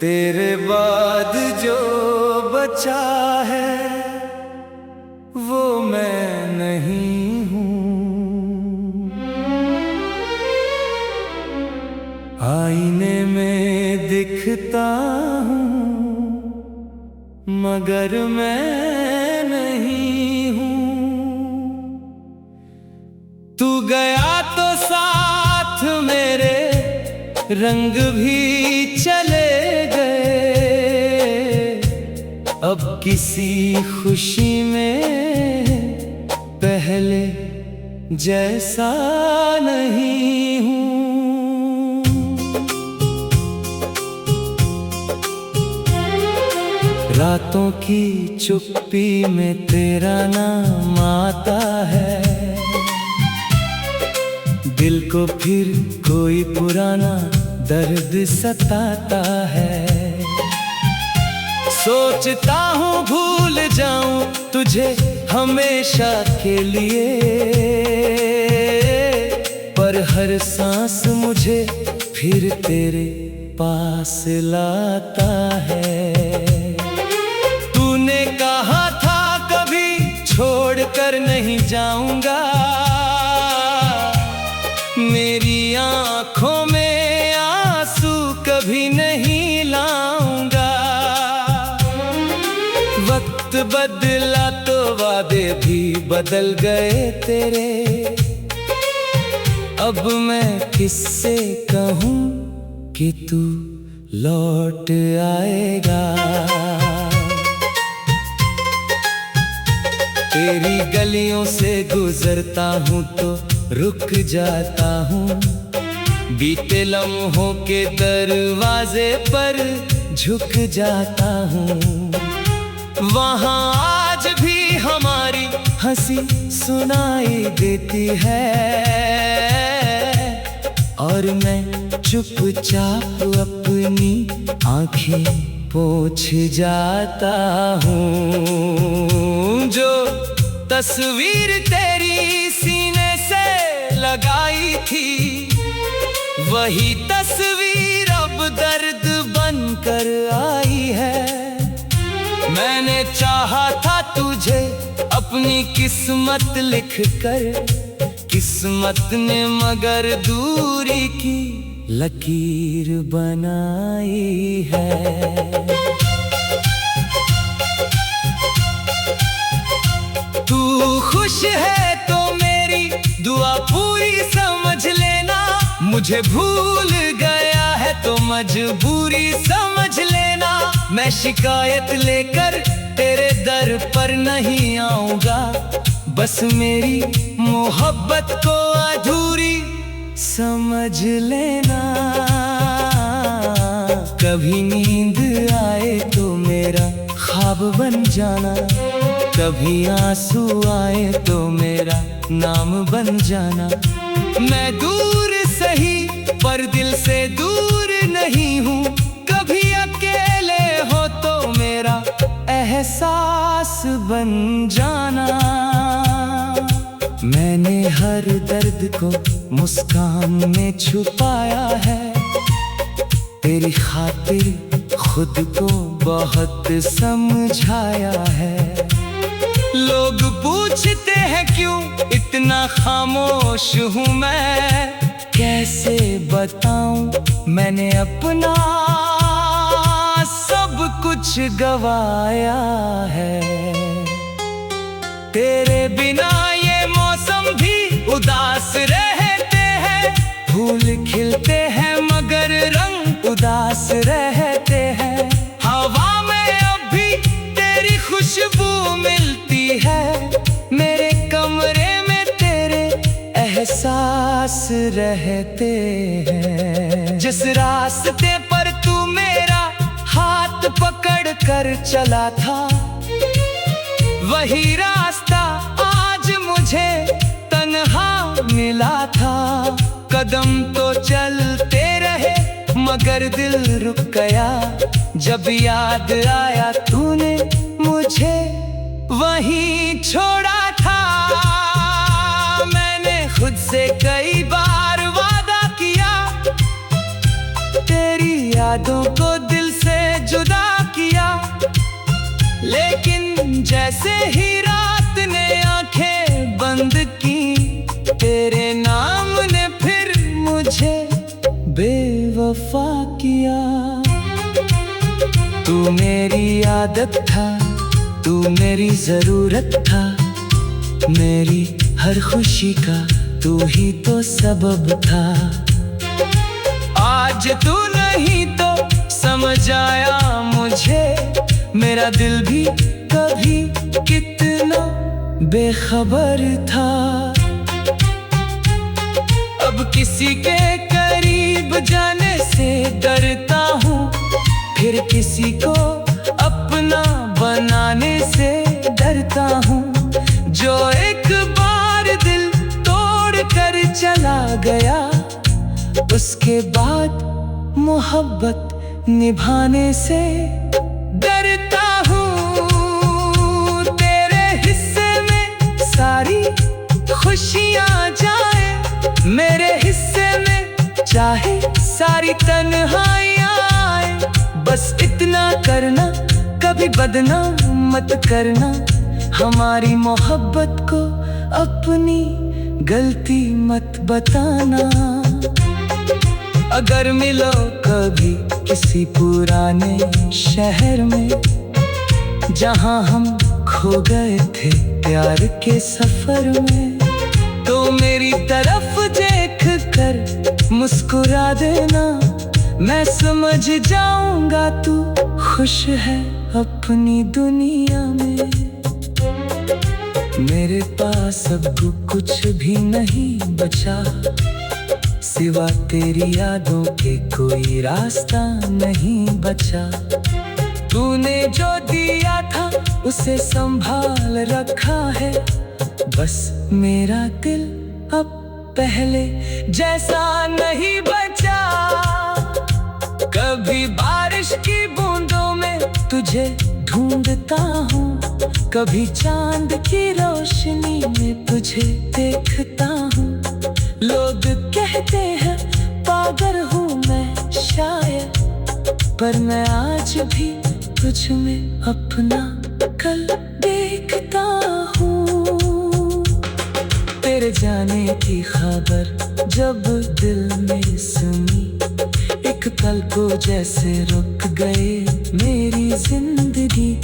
तेरे बाद जो बचा है वो मैं नहीं हूँ। आईने में दिखता हूँ मगर मैं नहीं हूँ। तू गया तो साथ मेरे रंग भी चले गए। अब किसी खुशी में पहले जैसा नहीं हूँ। रातों की चुप्पी में तेरा नाम आता है। दिल को फिर कोई पुराना दर्द सताता है। सोचता हूँ भूल जाऊं तुझे हमेशा के लिए, पर हर सांस मुझे फिर तेरे पास लाता है। तूने कहा था कभी छोड़ कर नहीं जाऊंगा। मेरी आंखों में आंसू कभी नहीं लाऊंगा। वक्त बदला तो वादे भी बदल गए तेरे। अब मैं किससे कहूँ कि तू लौट आएगा। तेरी गलियों से गुजरता हूँ तो रुक जाता हूँ। बीते लम्हों के दरवाजे पर झुक जाता हूँ। वहाँ आज भी हमारी हंसी सुनाई देती है, और मैं चुपचाप अपनी आँखें पोंछ जाता हूँ। जो तस्वीर तेरी सीने से लगाई थी वही तस्वीर अब दर्द बनकर आई है। मैंने चाहा था तुझे अपनी किस्मत लिखकर, किस्मत ने मगर दूरी की लकीर बनाई है। तू खुश है तो मेरी दुआ पूरी समझ लेना। मुझे भूल गया है तो मजबूरी समझ लेना। मैं शिकायत लेकर तेरे दर पर नहीं आऊंगा। बस मेरी मोहब्बत को अधूरी समझ लेना। कभी नींद आए तो मेरा ख्वाब बन जाना। कभी आंसू आए तो मेरा नाम बन जाना। मैं दूर सही पर दिल से दूर नहीं हूँ। कभी अकेले हो तो मेरा एहसास बन जाना। मैंने हर दर्द को मुस्कान में छुपाया है। तेरी खातिर खुद को बहुत समझाया है। लोग पूछते हैं क्यों इतना खामोश हूँ मैं। कैसे बताऊं मैंने अपना सब कुछ गवाया है। तेरे बिना ये मौसम भी उदास रहते हैं। फूल खिलते हैं मगर रंग उदास रहते हैं। हवा में अब भी तेरी खुशबू मिलती है। मेरे कमरे में तेरे एहसास रहते हैं। जिस रास्ते पर तू मेरा हाथ पकड़ कर चला था वही रास्ता आज मुझे तन्हा मिला था। कदम तो चलते रहे मगर दिल रुक गया। जब याद आया तूने मुझे वहीं छोड़ा था। मैंने खुद से कई बार वादा किया तेरी यादों को दिल से जैसे ही रात ने आंखें बंद की, तेरे नाम ने फिर मुझे बेवफा किया। तू मेरी आदत था, तू मेरी जरूरत था, मेरी हर खुशी का तू ही तो सबब था। आज तू नहीं तो समझ आया मुझे, मेरा दिल भी कभी कितना बेखबर था। अब किसी के करीब जाने से डरता हूँ, फिर किसी को अपना बनाने से डरता हूँ। जो एक बार दिल तोड़ कर चला गया, उसके बाद मोहब्बत निभाने से डरता हूँ। तेरे हिस्से में सारी खुशियाँ जाए, मेरे हिस्से में चाहे सारी तन्हाइयाँ आए। बस इतना करना, कभी बदनाम मत करना, हमारी मोहब्बत को अपनी गलती मत बताना। अगर मिलो कभी किसी पुराने शहर में, जहां हम खो गए थे प्यार के सफर में, तो मेरी तरफ देख कर मुस्कुरा देना। मैं समझ जाऊंगा तू खुश है अपनी दुनिया में। मेरे पास अब कुछ भी नहीं बचा, सिवा तेरी यादों के कोई रास्ता नहीं बचा। तूने जो दिया था उसे संभाल रखा है, बस मेरा दिल अब पहले जैसा नहीं बचा। कभी बारिश की बूंदों में तुझे ढूंढता हूँ, कभी चांद की रोशनी में तुझे देखता हूँ। लोग कहते हैं पागल हूँ मैं शायद, पर मैं आज भी तुझ में अपना कल देखता हूँ। तेरे जाने की खबर जब दिल में सुनी, एक पल को जैसे रुक गए मेरी जिंदगी।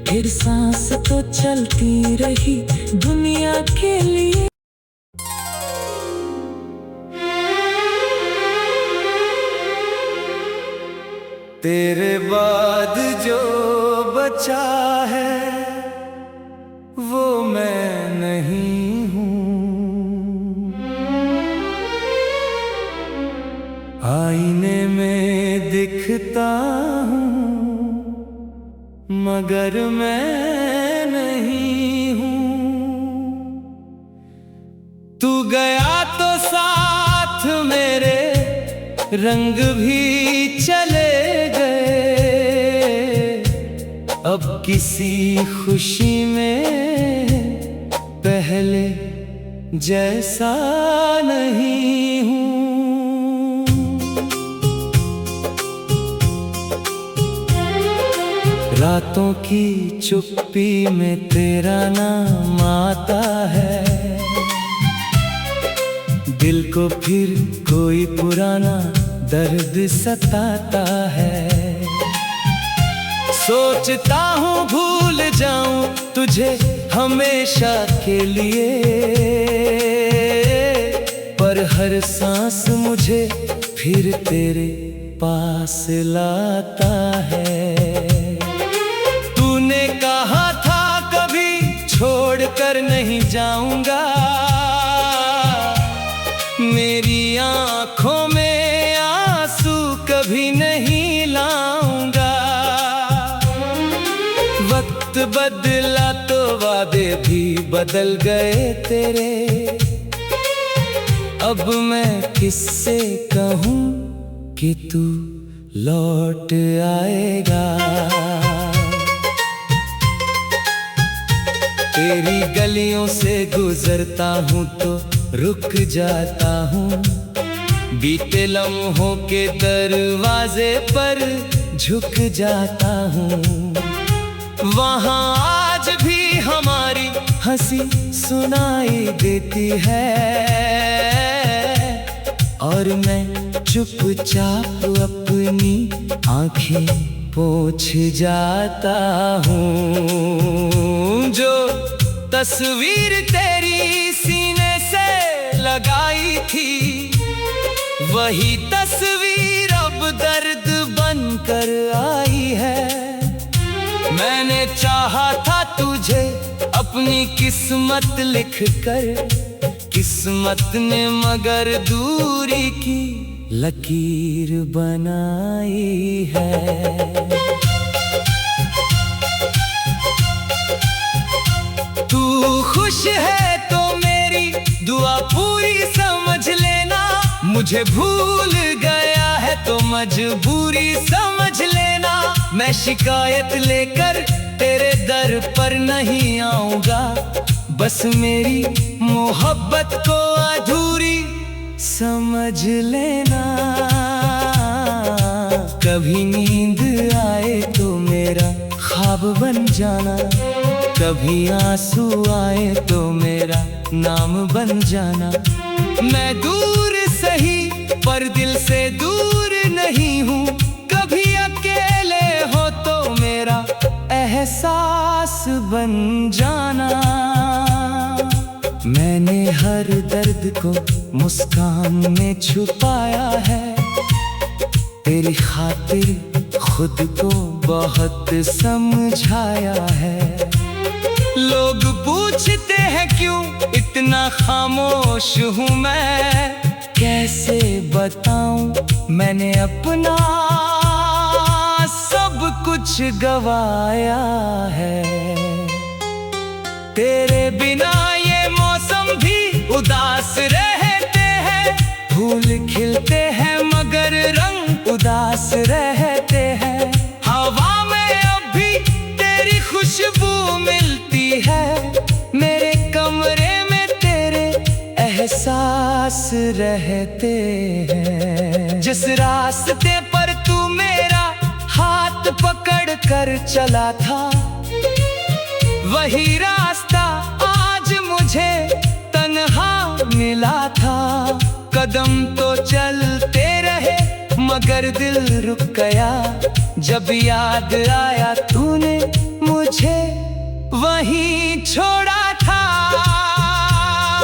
फिर सांस तो चलती रही दुनिया के लिए। तेरे बाद जो बचा है वो मैं नहीं हूँ। आईने में दिखता हूँ मगर मैं नहीं हूँ। तू गया तो साथ मेरे रंग भी चले गए। अब किसी खुशी में पहले जैसा नहीं हूँ। रातों की चुप्पी में तेरा नाम आता है, दिल को फिर कोई पुराना दर्द सताता है। सोचता हूँ भूल जाऊं तुझे हमेशा के लिए, पर हर सांस मुझे फिर तेरे पास लाता है। तूने कहा था कभी छोड़ कर नहीं जाऊंगा, मेरी आंखों में आंसू कभी नहीं लाऊंगा। वक्त बदला तो वादे भी बदल गए तेरे, अब मैं किससे कहूँ कि तू लौट आएगा। तेरी गलियों से गुजरता हूँ तो रुक जाता हूँ, बीते लम्हों के दरवाजे पर झुक जाता हूँ। वहाँ आज भी हंसी सुनाई देती है और मैं चुपचाप अपनी आंखें पोंछ जाता हूँ। जो तस्वीर तेरी सीने से लगाई थी, वही तस्वीर अब दर्द बनकर आई है। मैंने चाहा था तुझे अपनी किस्मत लिखकर, किस्मत ने मगर दूरी की लकीर बनाई है। तू खुश है तो मेरी दुआ पूरी समझ लेना, मुझे भूल गया है तो मजबूरी समझ लेना। मैं शिकायत लेकर तेरे दर पर नहीं आऊंगा, बस मेरी मोहब्बत को अधूरी समझ लेना। कभी नींद आए तो मेरा ख्वाब बन जाना, कभी आंसू आए तो मेरा नाम बन जाना। मैं दूर सही पर दिल से दूर नहीं हूँ, कभी अकेले हो तो मेरा एहसास बन जाना। मैंने हर दर्द को मुस्कान में छुपाया है, तेरी खातिर खुद को बहुत समझाया है। लोग पूछते हैं क्यों इतना खामोश हूँ मैं, कैसे बताऊं मैंने अपना सब कुछ गवाया है। तेरे बिना ये मौसम भी उदास रहते हैं, फूल खिलते हैं मगर रंग उदास रहते हैं। हवा में अब भी तेरी खुशबू मिलती है, मेरे कमरे में तेरे एहसास रहते हैं। जिस रास्ते पर तू मेरा हाथ पकड़ कर चला था, वही रास्ता आज मुझे तन्हा मिला था। कदम तो चलते रहे मगर दिल रुक गया, जब याद आया तूने मुझे वहीं छोड़ा था।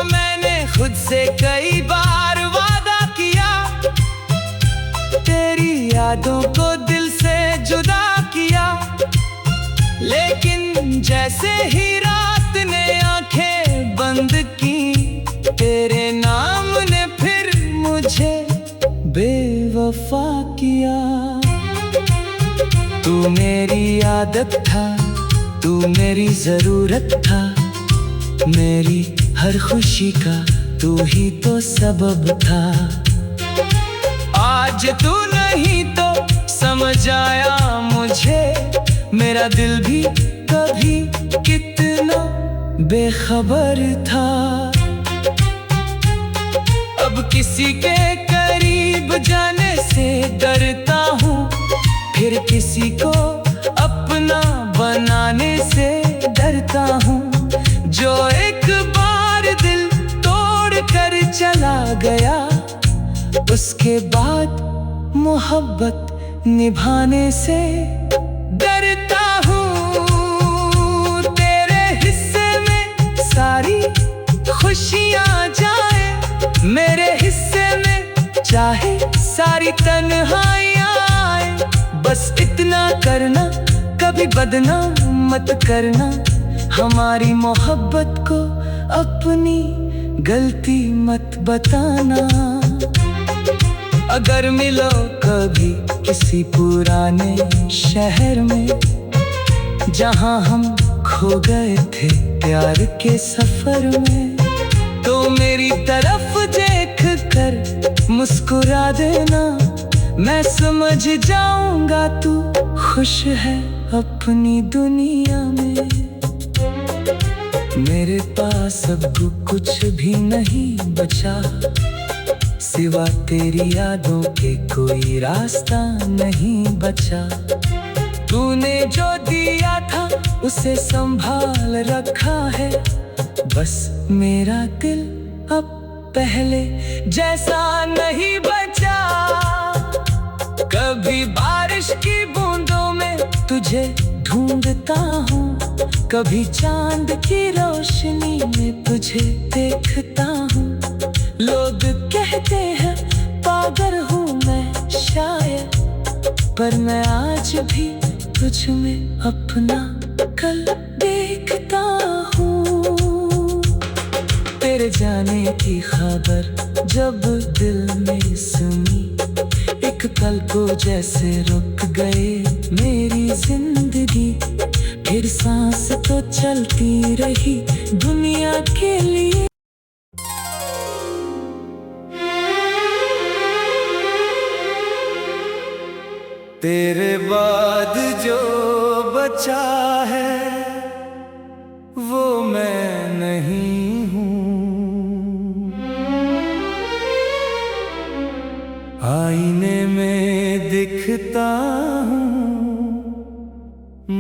मैंने खुद से कई बार वादा किया, तेरी यादों को दिल से जुदा किया, लेकिन जैसे ही रात ने आंखें बंद की, तेरे नाम ने फिर मुझे बेवफा किया। तू मेरी आदत था, तू मेरी जरूरत था, मेरी हर खुशी का तू ही तो सबब था। आज तू नहीं तो समझ आया मुझे, मेरा दिल भी कभी कितना बेखबर था। अब किसी के करीब जाने से डरता हूँ, फिर किसी को अपना बनाने से डरता हूँ। जो एक बार दिल तोड़ कर चला गया, उसके बाद मोहब्बत निभाने से डरता हूँ। तेरे हिस्से में सारी खुशियाँ जाए, मेरे हिस्से में चाहे सारी तन्हाइयाँ आए। बस इतना करना, कभी बदनाम मत करना, हमारी मोहब्बत को अपनी गलती मत बताना। अगर मिलो कभी किसी पुराने शहर में, जहाँ हम खो गए थे प्यार के सफर में, तो मेरी तरफ देख कर मुस्कुरा देना। मैं समझ जाऊंगा तू खुश है अपनी दुनिया में। मेरे पास अब कुछ भी नहीं बचा, सिवा तेरी यादों के कोई रास्ता नहीं बचा। तूने जो दिया था उसे संभाल रखा है, बस मेरा दिल अब पहले जैसा नहीं बचा। कभी बारिश की बूंदों में तुझे ढूंढता हूँ, कभी चांद की रोशनी में तुझे देखता हूँ। लोग कहते हैं पागल हूँ मैं शायद, पर मैं आज भी तुझ में अपना कल देखता हूँ। तेरे जाने की खबर जब दिल में सुनी, एक पल को जैसे रुक गए मेरी जिंदगी। फिर सांस तो चलती रही दुनिया के लिए। तेरे बाद जो बचा है वो मैं नहीं हूँ। आईने में दिखता हूँ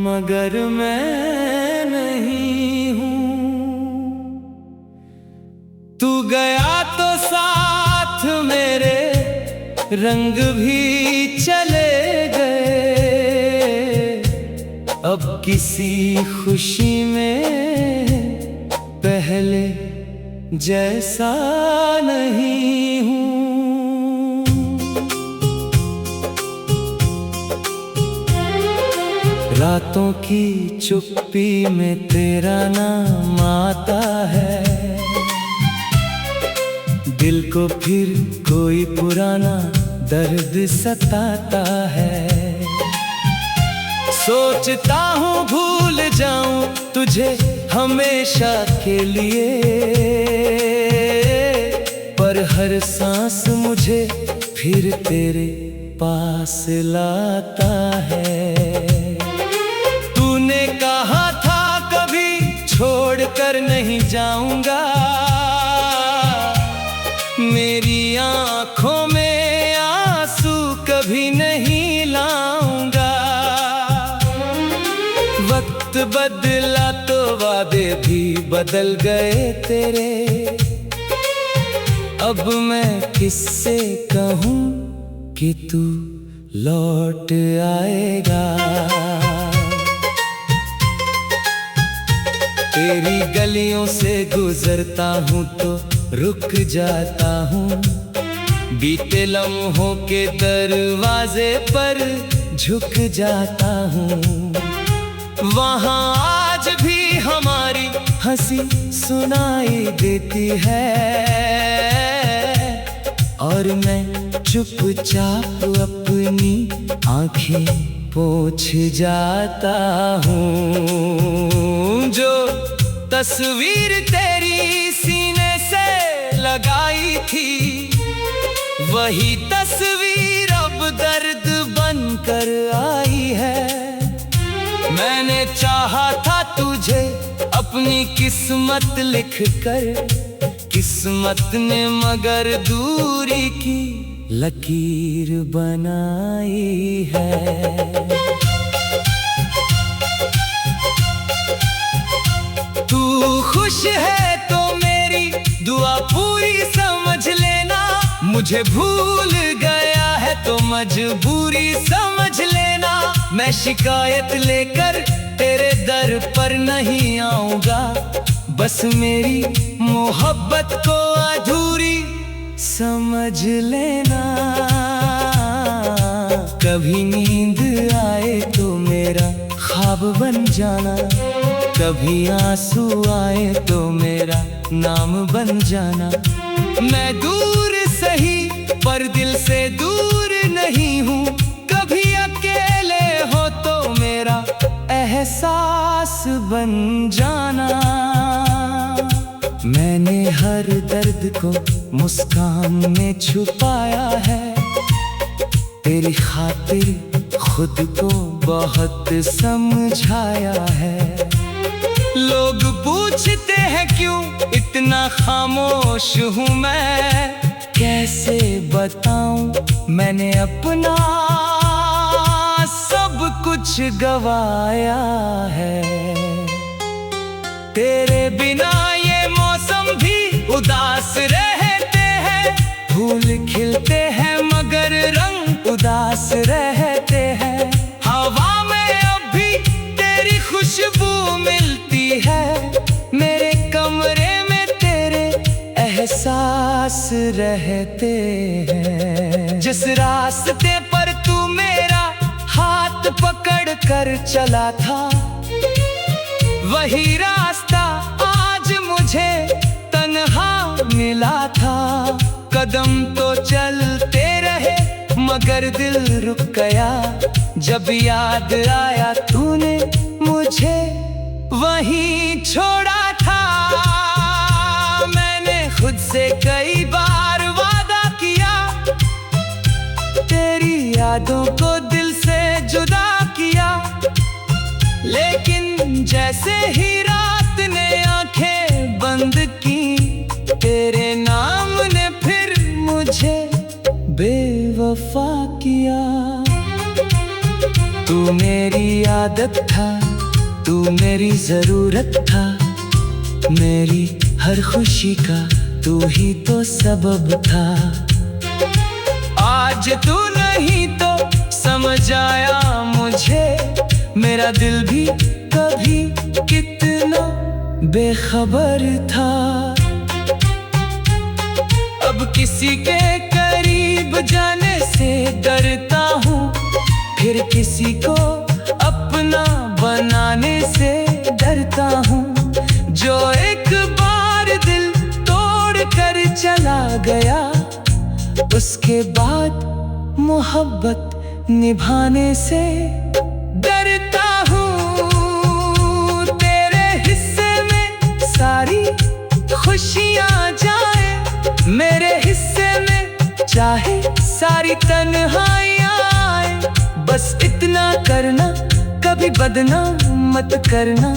मगर मैं नहीं हूँ। तू गया तो साथ मेरे रंग भी चले गए। अब किसी खुशी में पहले जैसा नहीं हूँ। रातों की चुप्पी में तेरा नाम आता है, दिल को फिर कोई पुराना दर्द सताता है। सोचता हूँ भूल जाऊं तुझे हमेशा के लिए, पर हर सांस मुझे फिर तेरे पास लाता है। तूने कहा था कभी छोड़कर नहीं जाऊंगा, मेरी आंखों में आंसू कभी नहीं लाऊंगा। वक्त बदला तो वादे भी बदल गए तेरे, अब मैं किससे कहूँ कि तू लौट आएगा। तेरी गलियों से गुजरता हूँ तो रुक जाता हूँ, बीते लम्हों के दरवाजे पर झुक जाता हूँ। वहाँ आज भी हमारी हंसी सुनाई देती है, और मैं चुपचाप अपनी आंखें पोंछ जाता हूँ। जो तस्वीर तेरी सीने से लगाई थी, वही तस्वीर अब दर्द बनकर आई है। मैंने चाहा था तुझे अपनी किस्मत लिख कर, किस्मत ने मगर दूरी की लकीर बनाई है। तू खुश है तो मेरी दुआ पूरी समझ लेना, मुझे भूल गया है तो मजबूरी समझ लेना। मैं शिकायत लेकर तेरे दर पर नहीं आऊंगा, बस मेरी मोहब्बत को अधूरी समझ लेना। कभी नींद आए तो मेरा ख्वाब बन जाना, कभी आंसू आए तो मेरा नाम बन जाना। मैं दूर सही पर दिल से दूर नहीं हूँ, कभी अकेले हो तो मेरा एहसास बन जाना। मैंने हर दर्द को मुस्कान में छुपाया है, तेरी खातिर खुद को बहुत समझाया है। लोग पूछते हैं क्यों इतना खामोश हूँ मैं, कैसे बताऊं मैंने अपना सब कुछ गवाया है। तेरे बिना ये मौसम भी उदास रहते हैं, फूल खिलते हैं मगर रंग उदास रहते हैं। हवा में अब भी तेरी खुशबू मिलती है, मेरे कमरे में तेरे एहसास रहते हैं। जिस रास्ते पर तू मेरा हाथ पकड़ कर चला था, वही रास्ता आज मुझे तन्हा मिला था। कदम तो चलते रहे मगर दिल रुक गया, जब याद आया तूने मुझे वहीं छोड़ा था। मैंने खुद से कई बार वादा किया, तेरी यादों को दिल से जुदा किया, लेकिन जैसे ही रात ने आंखें बंद की, तेरे नाम ने फिर मुझे बेवफा किया। तू मेरी आदत था, तू मेरी जरूरत था, मेरी हर खुशी का तू ही तो सबब था। आज तू नहीं तो समझ आया मुझे, मेरा दिल भी कभी कितना बेखबर था। अब किसी के करीब जाने से डरता हूँ, फिर किसी को अपना बनाने से डरता हूँ। जो एक बार दिल तोड़ कर चला गया, उसके बाद मोहब्बत निभाने से डरता हूँ। तेरे हिस्से में सारी खुशियाँ जाए, मेरे हिस्से में चाहे सारी तन्हाइयाँ आए। बस इतना करना, कभी बदनाम मत करना,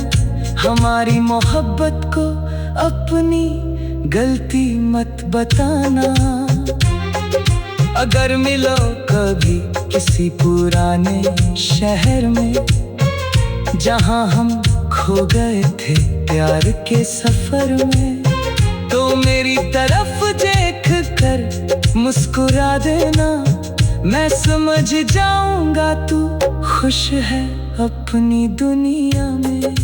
हमारी मोहब्बत को अपनी गलती मत बताना। अगर मिलो कभी किसी पुराने शहर में, जहां हम खो गए थे प्यार के सफर में, तो मेरी तरफ देख कर मुस्कुरा देना। मैं समझ जाऊंगा तू खुश है अपनी दुनिया में।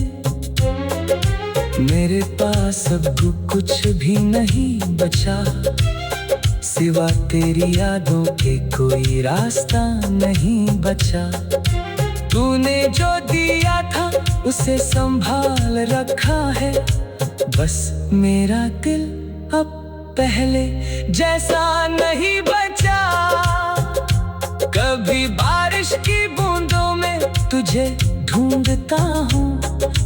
मेरे पास अब कुछ भी नहीं बचा, सिवा तेरी यादों के कोई रास्ता नहीं बचा। तूने जो दिया था उसे संभाल रखा है, बस मेरा दिल अब पहले जैसा नहीं बचा। कभी बारिश की बूंदों में तुझे ढूंढता हूँ,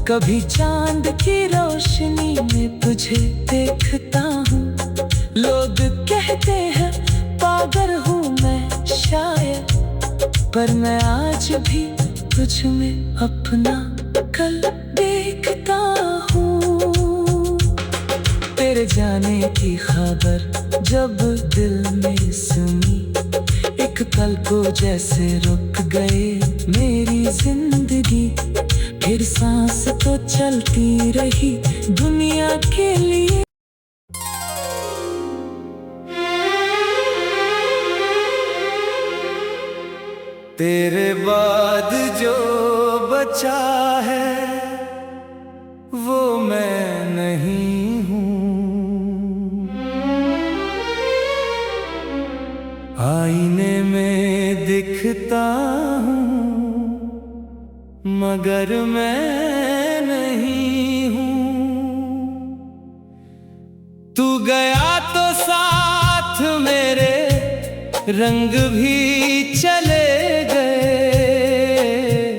कभी चांद की रोशनी में तुझे देखता हूँ। लोग कहते हैं पागल हूँ मैं शायद, पर मैं आज भी तुझ में अपना कल देखता हूँ। तेरे जाने की खबर जब दिल में सुनी, एक पल को जैसे रुक गए मेरी जिंदगी। फिर सांस तो चलती रही दुनिया के लिए। तेरे बाद जो बचा है वो मैं नहीं हूँ। आईने में दिखता हूँ मगर मैं नहीं हूँ। तू गया तो साथ मेरे रंग भी चले गए,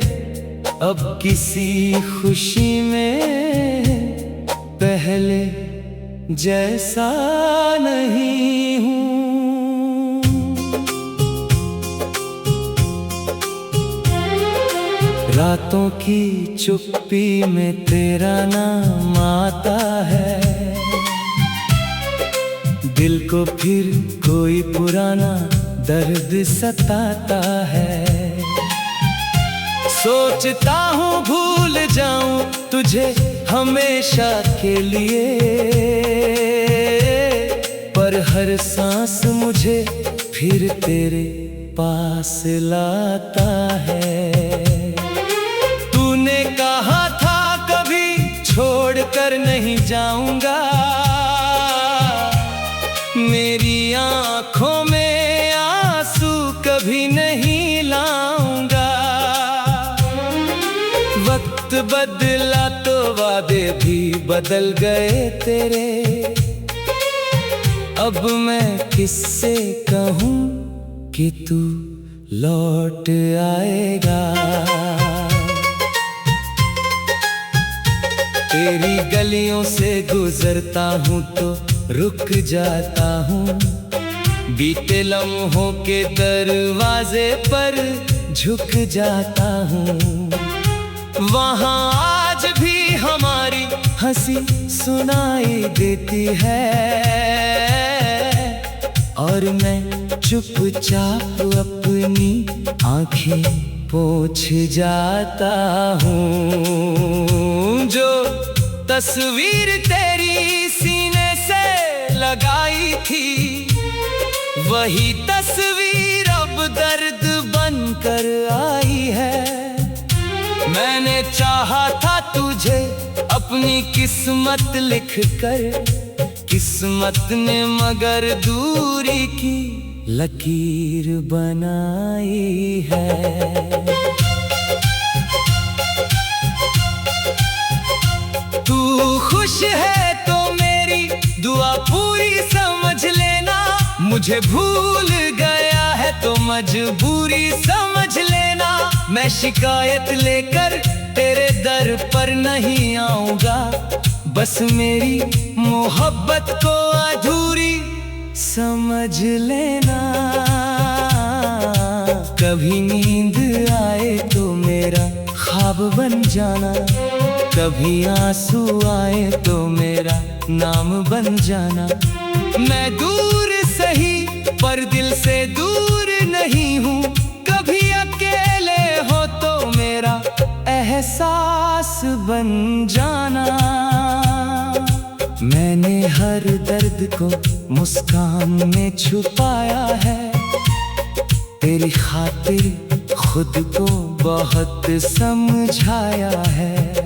अब किसी खुशी में पहले जैसा नहीं हूँ। रातों की चुप्पी में तेरा नाम आता है, दिल को फिर कोई पुराना दर्द सताता है। सोचता हूँ भूल जाऊं तुझे हमेशा के लिए, पर हर सांस मुझे फिर तेरे पास लाता है। तूने कहा था कभी छोड़ कर नहीं जाऊंगा, मेरी आंखों में आंसू कभी नहीं लाऊंगा। वक्त बदला तो वादे भी बदल गए तेरे, अब मैं किससे कहूँ कि तू लौट आएगा। तेरी गलियों से गुजरता हूँ तो रुक जाता हूँ, बीते लम्हों के दरवाजे पर झुक जाता हूँ। वहाँ आज भी हमारी हंसी सुनाई देती है, और मैं चुपचाप अपनी आंखें पोंछ जाता हूँ। जो तस्वीर तेरी सीने से लगाई थी, वही तस्वीर अब दर्द बनकर आई है। मैंने चाहा था तुझे अपनी किस्मत लिखकर, किस्मत ने मगर दूरी की लकीर बनाई है। तू खुश है तो मेरी दुआ पूरी समझ लेना, मुझे भूल गया है तो मजबूरी समझ लेना। मैं शिकायत लेकर तेरे दर पर नहीं आऊंगा, बस मेरी मोहब्बत को अधूरी समझ लेना। कभी नींद आए तो मेरा ख्वाब बन जाना, कभी आंसू आए तो मेरा नाम बन जाना। मैं दूर सही पर दिल से दूर नहीं हूँ, कभी अकेले हो तो मेरा एहसास बन जाना। मैंने हर दर्द को मुस्कान में छुपाया है, तेरी खातिर खुद को बहुत समझाया है।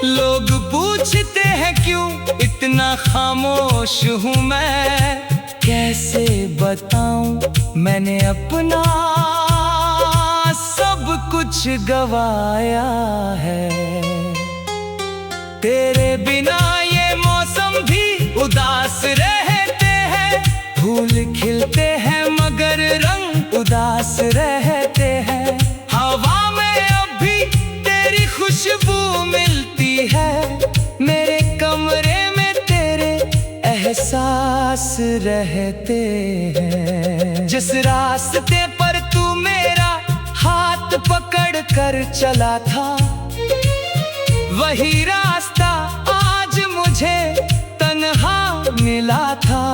लोग पूछते हैं क्यों इतना खामोश हूँ मैं, कैसे बताऊं मैंने अपना सब कुछ गवाया है। तेरे बिना ये मौसम भी उदास रहते हैं, फूल खिलते हैं मगर रंग उदास रहते हैं। हवा में अब भी तेरी खुशबू मिलती है, मेरे कमरे में तेरे एहसास रहते हैं। जिस रास्ते पर तू मेरा हाथ पकड़ कर चला था, वही रास्ता आज मुझे तन्हा मिला था।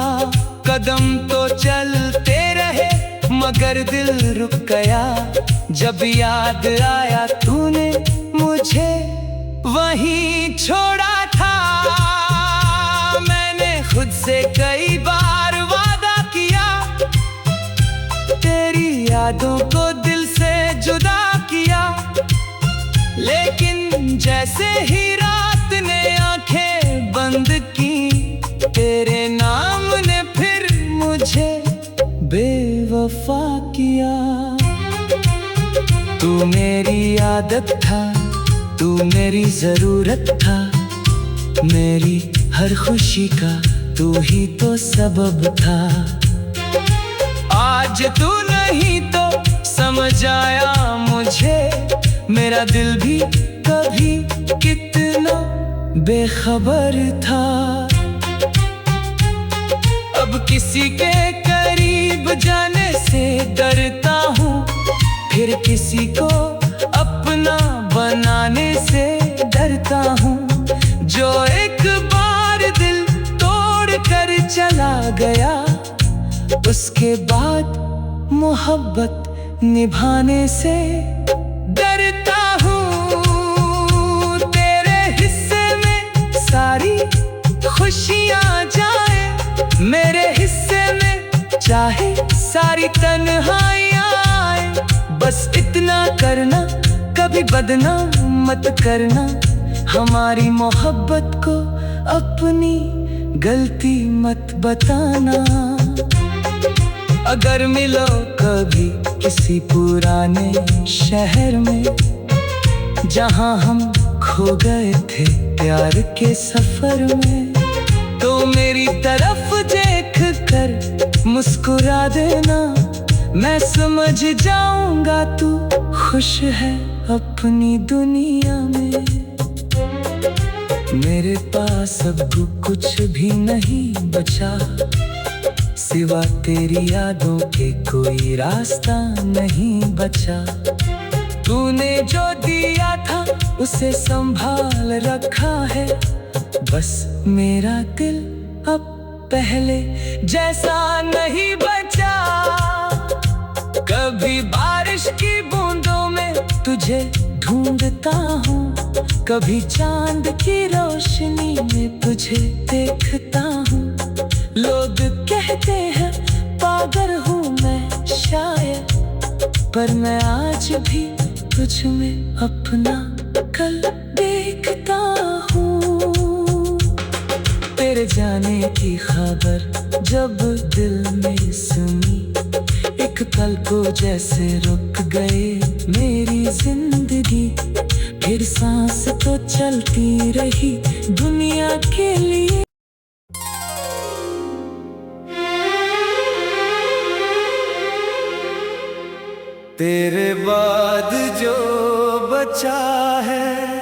कदम तो चलते रहे मगर दिल रुक गया, जब याद आया तूने मुझे वहीं छोड़ा था। मैंने खुद से कई बार वादा किया, तेरी यादों को दिल से जुदा किया, लेकिन जैसे ही रात ने आंखें बंद की, तेरे नाम ने फिर मुझे बेवफा किया। तू मेरी आदत था, तू मेरी जरूरत था, मेरी हर खुशी का तू ही तो सबब था। आज तू नहीं तो समझ आया मुझे, मेरा दिल भी कभी कितना बेखबर था। अब किसी के करीब जाने से डरता हूँ, फिर किसी को अपना बनाने से डरता हूँ। जो एक बार दिल तोड़ कर चला गया, उसके बाद मोहब्बत निभाने से डरता हूँ। तेरे हिस्से सारी खुशियाँ जाए मेरे हिस्से में, चाहे सारी तन्हाइयाँ आए। बस इतना करना, कभी बदनाम मत करना, हमारी मोहब्बत को अपनी गलती मत बताना। अगर मिलो कभी किसी पुराने शहर में, जहां हम खो गए थे प्यार के सफर में, तो मेरी तरफ देख कर मुस्कुरा देना। मैं समझ जाऊंगा तू खुश है अपनी दुनिया में। मेरे पास अब कुछ भी नहीं बचा, सिवा तेरी यादों के कोई रास्ता नहीं बचा। तूने जो दिया था उसे संभाल रखा है, बस मेरा दिल अब पहले जैसा नहीं बचा। कभी बारिश की बूंदों में तुझे ढूंढता हूँ, कभी चांद की रोशनी में तुझे देखता हूँ। लोग कहते हैं पागल हूँ मैं शायद, पर मैं आज भी तुझ में अपना कल देखता हूँ। तेरे जाने की खबर जब दिल में सुनी, एक पल को जैसे रुक गए मेरी जिंदगी। फिर सांस तो चलती रही दुनिया के लिए। तेरे बाद जो बचा है